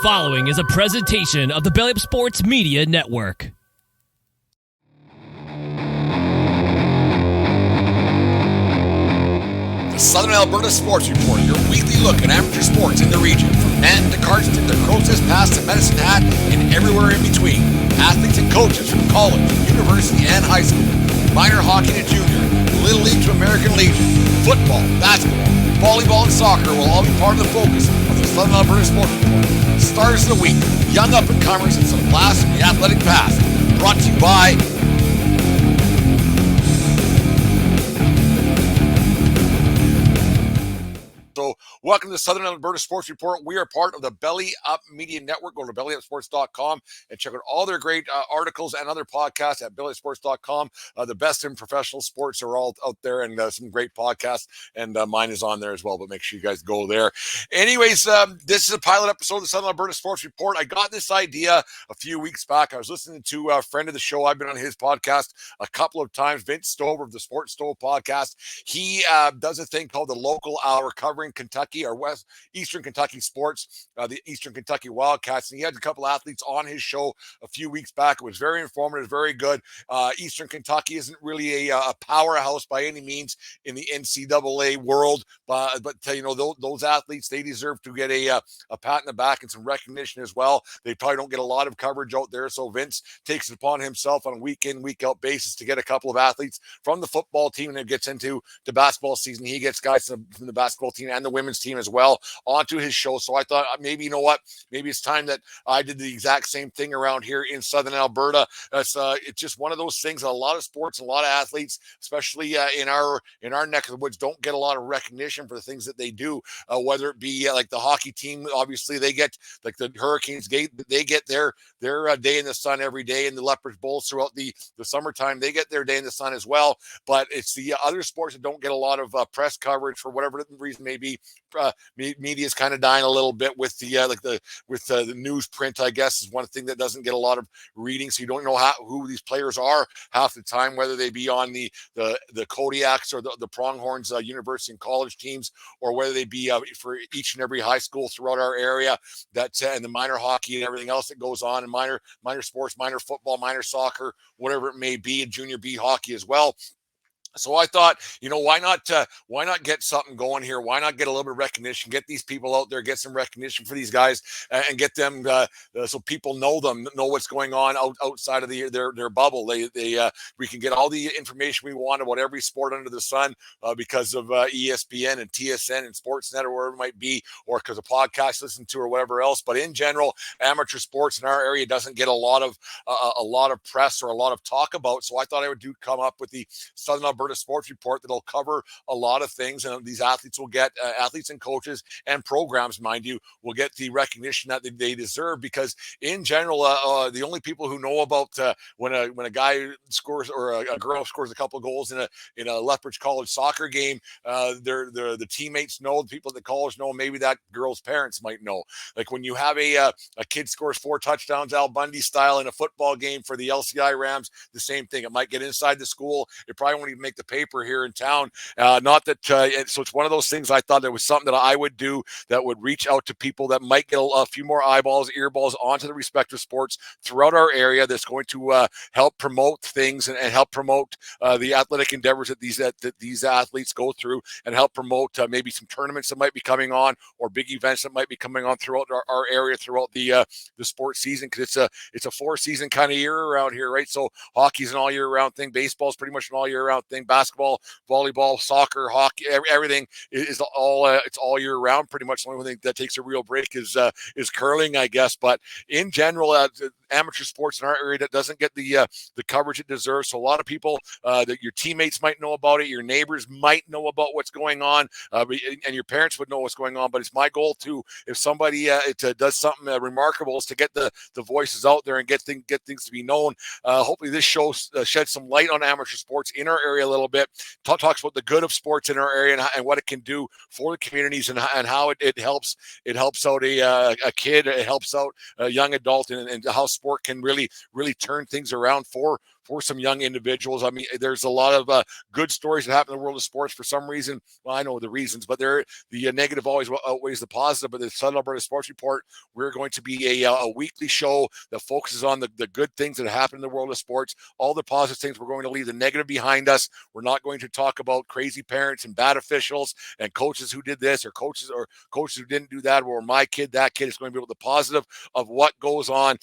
following is a presentation of the Belly Up Sports Media Network. The Southern Alberta Sports Report, your weekly look at amateur sports in the region, from men to Cardston to Crow's Pass to Medicine Hat and everywhere in between. Athletes and coaches from college, university, and high school. Minor hockey to junior, Little League to American Legion. Football, basketball, volleyball, and soccer will all be part of the focus of the Southern Alberta Sports Report. Stars of the week, young up-and-comers, and some blasts from the athletic past. Brought to you by So, welcome to the Southern Alberta Sports Report. We are part of the Belly Up Media Network. Go to bellyupsports.com and check out all their great articles and other podcasts at bellyupsports.com. The best in professional sports are all out there, and some great podcasts, and mine is on there as well, but make sure you guys go there. Anyways, this is a pilot episode of the Southern Alberta Sports Report. I got this idea a few weeks back. I was listening to a friend of the show. I've been on his podcast a couple of times, Vince Stover of the Sports Stove podcast. He does a thing called the Local Hour, covering Kentucky or Eastern Kentucky sports, the Eastern Kentucky Wildcats. And he had a couple athletes on his show a few weeks back. It was very informative, very good. Eastern Kentucky isn't really a powerhouse by any means in the NCAA world, but you know, those athletes, they deserve to get a pat in the back and some recognition as well. They probably don't get a lot of coverage out there, so Vince takes it upon himself on a week in, week out basis to get a couple of athletes from the football team, and it gets into the basketball season. He gets guys from the basketball team and the women's team as well onto his show. So I thought maybe, you know what, maybe it's time that I did the exact same thing around here in Southern Alberta. It's just one of those things. A lot of sports, a lot of athletes, especially in our neck of the woods, don't get a lot of recognition for the things that they do. Whether it be like the hockey team, obviously they get, like the Hurricanes, they get their day in the sun every day, and the Leopards Bulls throughout the summertime, they get their day in the sun as well. But it's the other sports that don't get a lot of press coverage for whatever the reason may be. Media is kind of dying a little bit with the newsprint, I guess, is one thing that doesn't get a lot of reading. So you don't know who these players are half the time, whether they be on the Kodiaks or the Pronghorns university and college teams, or whether they be for each and every high school throughout our area, and the minor hockey and everything else that goes on, and minor sports, minor football, minor soccer, whatever it may be, and junior B hockey as well. So I thought, you know, why not get something going here? Why not get a little bit of recognition, get these people out there, get some recognition for these guys, and get them so people know what's going on outside of their bubble. We can get all the information we want about every sport under the sun because of ESPN and TSN and Sportsnet or wherever it might be, or because of podcasts listen to or whatever else. But in general, amateur sports in our area doesn't get a lot of press or a lot of talk about. So I thought I would come up with the Southern Alberta Sports Report that'll cover a lot of things, and these athletes will get athletes and coaches and programs, mind you, will get the recognition that they deserve, because in general, the only people who know about when a guy scores or a girl scores a couple of goals in a Lethbridge College soccer game, the teammates know, the people at the college know, maybe that girl's parents might know. Like when you have a kid scores 4 touchdowns Al Bundy style in a football game for the LCI Rams, the same thing. It might get inside the school. It probably won't even make the paper here in town. So it's one of those things. I thought it was something that I would do that would reach out to people that might get a few more eyeballs, earballs onto the respective sports throughout our area. That's going to help promote things and help promote the athletic endeavors that these athletes go through, and help promote maybe some tournaments that might be coming on, or big events that might be coming on throughout our area throughout the sports season, because it's a 4-season kind of year around here, right? So hockey's an all year round thing, baseball's pretty much an all year round thing. Basketball, volleyball, soccer, hockey, everything is it's all year round. Pretty much the only thing that takes a real break is curling, I guess. But in general, amateur sports in our area that doesn't get the coverage it deserves. So a lot of people that your teammates might know about it, your neighbors might know about what's going on, and your parents would know what's going on. But it's my goal to, if somebody does something remarkable, is to get the voices out there and get things to be known. Hopefully this show sheds some light on amateur sports in our area a little bit, talks about the good of sports in our area and what it can do for the communities, and how it helps out a kid, it helps out a young adult, and how sport can really turn things around for for some young individuals. I mean, there's a lot of good stories that happen in the world of sports. For some reason, well, I know the reasons, but the negative always outweighs the positive. But the Southern Alberta Sports Report, we're going to be a weekly show that focuses on the good things that happen in the world of sports, all the positive things. We're going to leave the negative behind us. We're not going to talk about crazy parents and bad officials and coaches who did this or coaches who didn't do that, or my kid, that kid. Is going to be able the positive of what goes on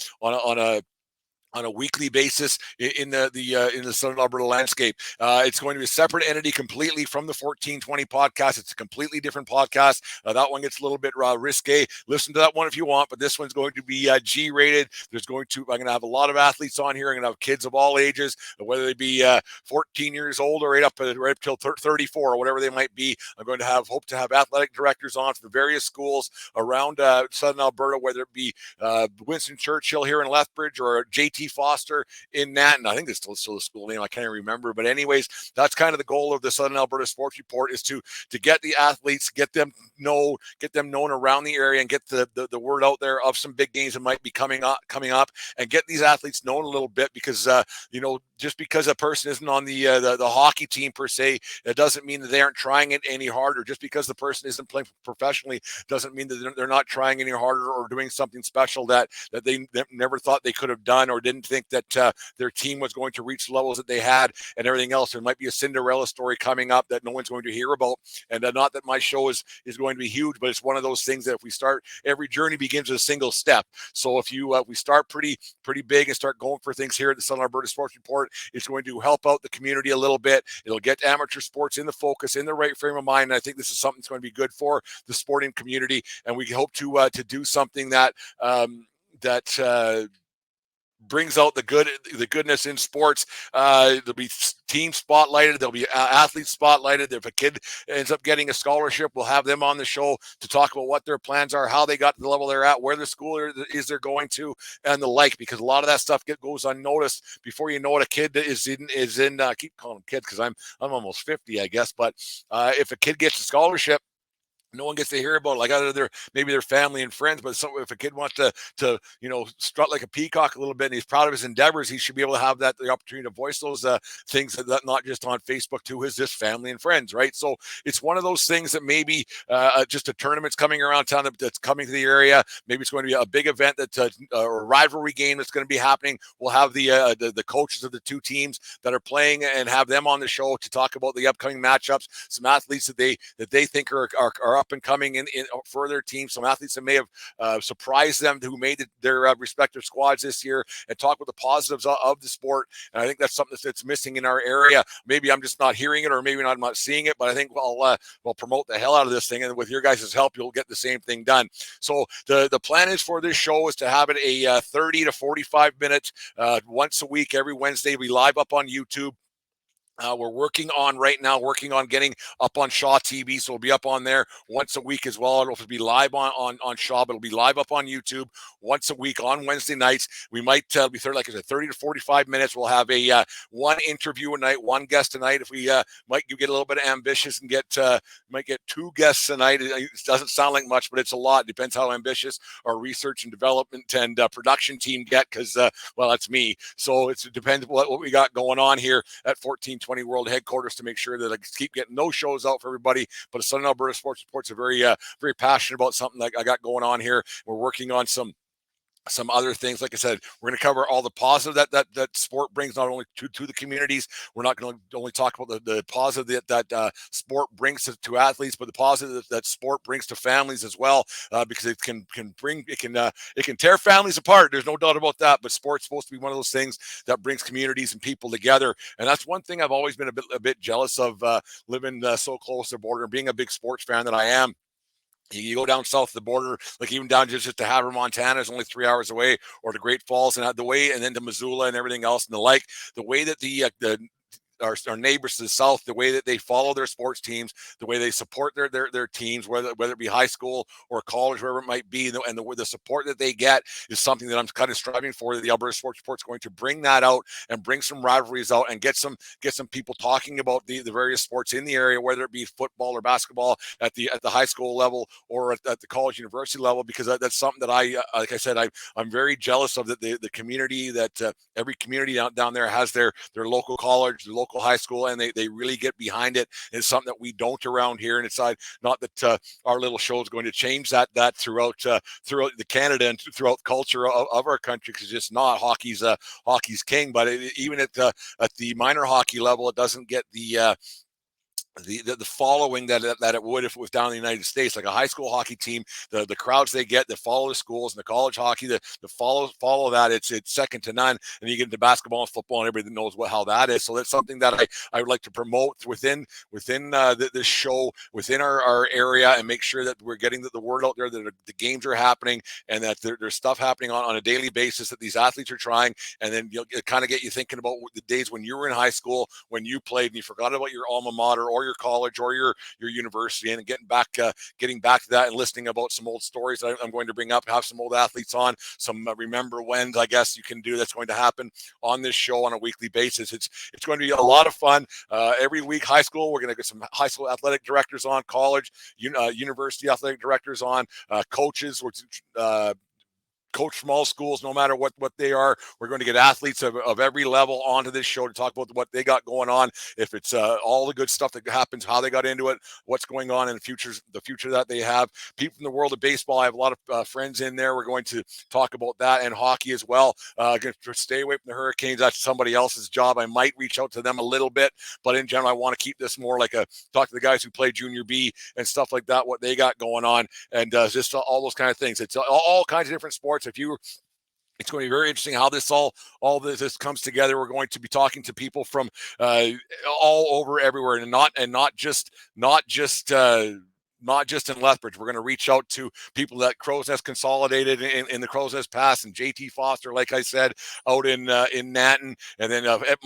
a weekly basis in the Southern Alberta landscape. It's going to be a separate entity completely from the 1420 podcast. It's a completely different podcast. That one gets a little bit risque. Listen to that one if you want, but this one's going to be G-rated. I'm going to have a lot of athletes on here. I'm going to have kids of all ages, whether they be 14 years old or right up till 34 or whatever they might be. I'm going to hope to have athletic directors on for the various schools around Southern Alberta, whether it be Winston Churchill here in Lethbridge or JT Foster in Nanton. I think it's still the school name. I can't remember. But anyways, that's kind of the goal of the Southern Alberta Sports Report, is to get the athletes, get them known around the area, and get the word out there of some big games that might be coming up, and get these athletes known a little bit, because just because a person isn't on the hockey team per se, it doesn't mean that they aren't trying it any harder. Just because the person isn't playing professionally doesn't mean that they're not trying any harder or doing something special that they never thought they could have done, or didn't think that their team was going to reach the levels that they had and everything else. There might be a Cinderella story coming up that no one's going to hear about. And not that my show is going to be huge, but it's one of those things that if we start, every journey begins with a single step. So if we start pretty big and start going for things here at the Southern Alberta Sports Report, it's going to help out the community a little bit. It'll get amateur sports in the focus, in the right frame of mind. And I think this is something that's going to be good for the sporting community. And we hope to do something that brings out the goodness in sports. There'll be teams spotlighted. There'll be athletes spotlighted. If a kid ends up getting a scholarship, we'll have them on the show to talk about what their plans are, how they got to the level they're at, where the school is they're going to, and the like. Because a lot of that stuff goes unnoticed. Before you know it, a kid is in. I keep calling them kids because I'm almost 50, I guess. But if a kid gets a scholarship, no one gets to hear about it, like other maybe their family and friends. But if a kid wants to strut like a peacock a little bit, and he's proud of his endeavors, he should be able to have the opportunity to voice those things that not just on Facebook to his family and friends, right? So it's one of those things that maybe just a tournament's coming around town that's coming to the area. Maybe it's going to be a big event or a rivalry game that's going to be happening. We'll have the coaches of the two teams that are playing and have them on the show to talk about the upcoming matchups. Some athletes that they think are up and coming in for their team. Some athletes that may have surprised them, who made their respective squads this year, and talk about the positives of the sport. And I think that's something that's missing in our area. Maybe I'm just not hearing it, or maybe I'm not seeing it, but I think we'll promote the hell out of this thing. And with your guys' help, you'll get the same thing done. So the plan is for this show is to have it a 30 to 45 minutes once a week, every Wednesday. We live up on YouTube. We're working on getting up on Shaw TV, so it'll be up on there once a week as well. It'll be live on Shaw, but it'll be live up on YouTube once a week on Wednesday nights. We might be 30 to 45 minutes. We'll have a one interview a night, one guest a night. If we might get a little bit ambitious and might get two guests a night. It doesn't sound like much, but it's a lot. It depends how ambitious our research and development and production team get, because that's me. So it depends what we got going on here at 1420 World Headquarters to make sure that I keep getting those shows out for everybody. But Southern Alberta Sports Report's very passionate about something that I got going on here. We're working on some other things. Like I said, we're going to cover all the positive that sport brings, not only to the communities. We're not going to only talk about the positive that sport brings to athletes, but the positive that sport brings to families as well, because it can tear families apart. There's no doubt about that. But sport's supposed to be one of those things that brings communities and people together. And that's one thing I've always been a bit jealous of, living so close to the border and being a big sports fan that I am. You go down south of the border, like even down just to Havre, Montana, is only 3 hours away, or to Great Falls, and then to Missoula and everything else and the like. The way that the our neighbors to the south, the way that they follow their sports teams, the way they support their teams, whether it be high school or college, wherever it might be, and the support that they get is something that I'm kind of striving for. The Alberta Sports Report is going to bring that out and bring some rivalries out and get some people talking about the various sports in the area, whether it be football or basketball at the high school level or at the college university level, because that's something that like I said, I'm very jealous of the community that every community down there has their local college, their local high school, and they really get behind it. It's something that we don't around here, and it's not that our little show is going to change that throughout the Canada and throughout the culture of our country, because it's just not. Hockey's king, but even at the minor hockey level, it doesn't get the following that it would if it was down in the United States. Like a high school hockey team, the crowds they get that follow the schools, and the college hockey that follow that, it's second to none. And you get into basketball and football, and everybody knows how that is. So that's something that I would like to promote within this show, within our area, and make sure that we're getting the word out there that the games are happening, and that there's stuff happening on a daily basis that these athletes are trying. And then it kind of get you thinking about the days when you were in high school, when you played and you forgot about your alma mater or your college or your university, and getting back to that and listening about some old stories that I'm going to bring up, have some old athletes on, some remember whens, I guess you can do. That's going to happen on this show on a weekly basis. It's going to be a lot of fun. Every week, high school, we're going to get some high school athletic directors on, college, university athletic directors on, coaches, coach from all schools, no matter what they are. We're going to get athletes of every level onto this show to talk about what they got going on. If it's all the good stuff that happens, how they got into it, what's going on in the future that they have. People from the world of baseball, I have a lot of friends in there. We're going to talk about that, and hockey as well. Going to stay away from the Hurricanes. That's somebody else's job. I might reach out to them a little bit, but in general, I want to keep this more like talk to the guys who play Junior B and stuff like that, what they got going on, and just all those kind of things. It's all kinds of different sports. It's going to be very interesting how all this comes together. We're going to be talking to people from all over everywhere, and not just in Lethbridge. We're going to reach out to people that Crow's Nest consolidated in the Crow's Nest Pass, and JT Foster, like I said, out in Nanton, and then at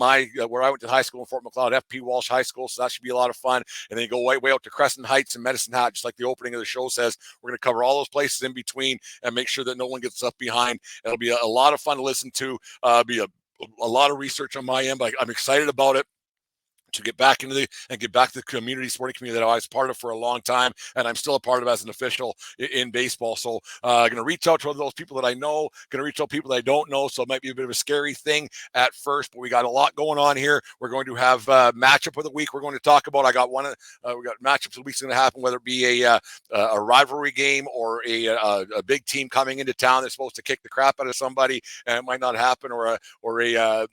where I went to high school in Fort McLeod, FP Walsh High School. So that should be a lot of fun. And then you go way out to Crescent Heights and Medicine Hat, just like the opening of the show says. We're going to cover all those places in between and make sure that no one gets left behind. It'll be a lot of fun to listen to. Be a lot of research on my end, but I'm excited about it, to get back to the community, sporting community that I was part of for a long time, and I'm still a part of as an official in baseball. So I'm going to reach out to those people that I know, going to reach out to people that I don't know, so it might be a bit of a scary thing at first, but we got a lot going on here. We're going to have matchup of the week we're going to talk about. We got matchups of the week's going to happen, whether it be a rivalry game or a big team coming into town that's supposed to kick the crap out of somebody, and it might not happen, or a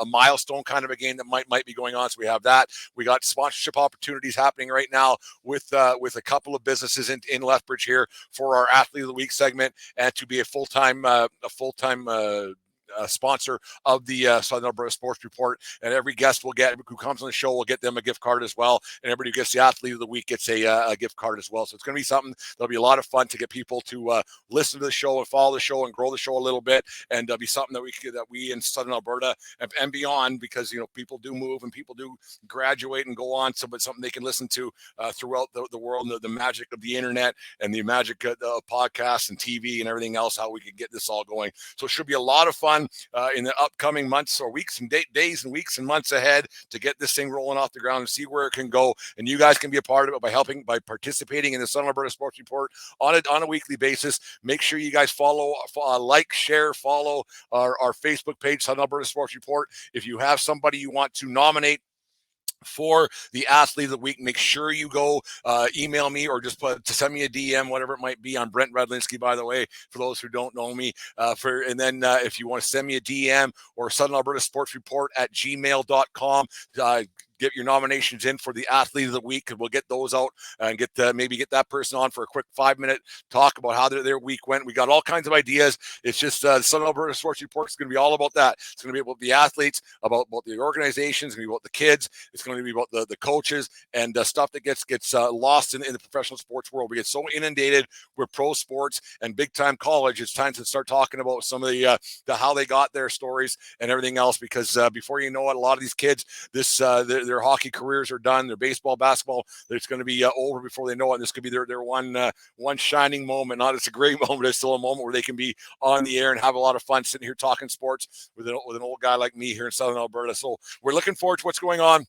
milestone kind of a game that might be going on. So we have that. We got sponsorship opportunities happening right now with a couple of businesses in Lethbridge here for our Athlete of the Week segment, and to be a full-time sponsor of the Southern Alberta Sports Report. And every guest who comes on the show will get them a gift card as well. And everybody who gets the Athlete of the Week gets a gift card as well. So it's going to be something that'll be a lot of fun to get people to listen to the show and follow the show and grow the show a little bit. And be something that we in Southern Alberta and beyond, because people do move and people do graduate and go on. So, but something they can listen to throughout the world, and the magic of the internet and the magic of podcasts and TV and everything else, how we could get this all going. So it should be a lot of fun in the upcoming months or weeks and days and weeks and months ahead to get this thing rolling off the ground and see where it can go. And you guys can be a part of it by participating in the Southern Alberta Sports Report on a weekly basis. Make sure you guys follow, like, share, follow our Facebook page, Southern Alberta Sports Report. If you have somebody you want to nominate for the Athlete of the Week, make sure you go email me or just to send me a DM, whatever it might be. I'm Brent Redlinski, by the way, for those who don't know me. And then if you want to send me a DM or Southern Alberta Sports Report at gmail.com, get your nominations in for the Athlete of the Week, and we'll get those out and maybe get that person on for a quick 5-minute talk about how their week went. We got all kinds of ideas. It's just the Southern Alberta Sports Report is going to be all about that. It's going to be about the athletes, about the organizations, it's going to be about the kids. It's going to be about the coaches and stuff that gets lost in the professional sports world. We get so inundated with pro sports and big time college. It's time to start talking about some of the how they got their stories and everything else, because before you know it, a lot of these kids, their hockey careers are done, their baseball, basketball, it's going to be over before they know it. And this could be their one shining moment. Not it's a great moment, it's still a moment where they can be on the air and have a lot of fun sitting here talking sports with an old guy like me here in Southern Alberta. So we're looking forward to what's going on.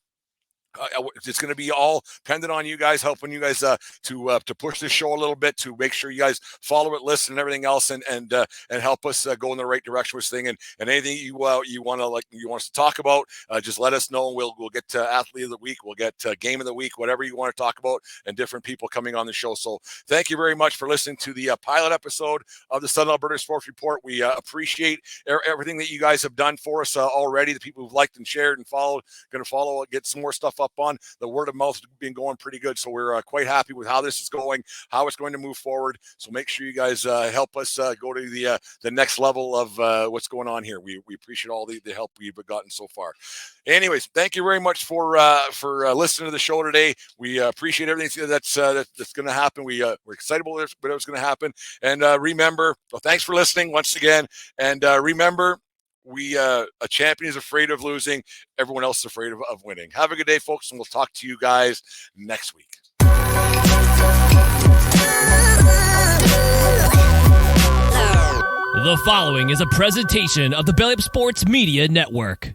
It's going to be all dependent on you guys, helping you guys to push the show a little bit, to make sure you guys follow it, listen, and everything else, and help us go in the right direction with this thing. And anything you want us to talk about, just let us know. We'll get to Athlete of the Week, we'll get Game of the Week, whatever you want to talk about, and different people coming on the show. So thank you very much for listening to the pilot episode of the Southern Alberta Sports Report. We appreciate everything that you guys have done for us already. The people who've liked and shared and followed, going to follow, get some more stuff up on. The word of mouth has been going pretty good, so we're quite happy with how this is going, how it's going to move forward. So make sure you guys help us go to the next level of what's going on here. We appreciate all the help we've gotten so far. Anyways, thank you very much for listening to the show today. We appreciate everything that's going to happen. We're excited about what's going to happen. And remember, thanks for listening once again. And remember, a champion is afraid of losing. Everyone else is afraid of winning. Have a good day, folks, and we'll talk to you guys next week. The following is a presentation of the Belly Up Sports Media Network.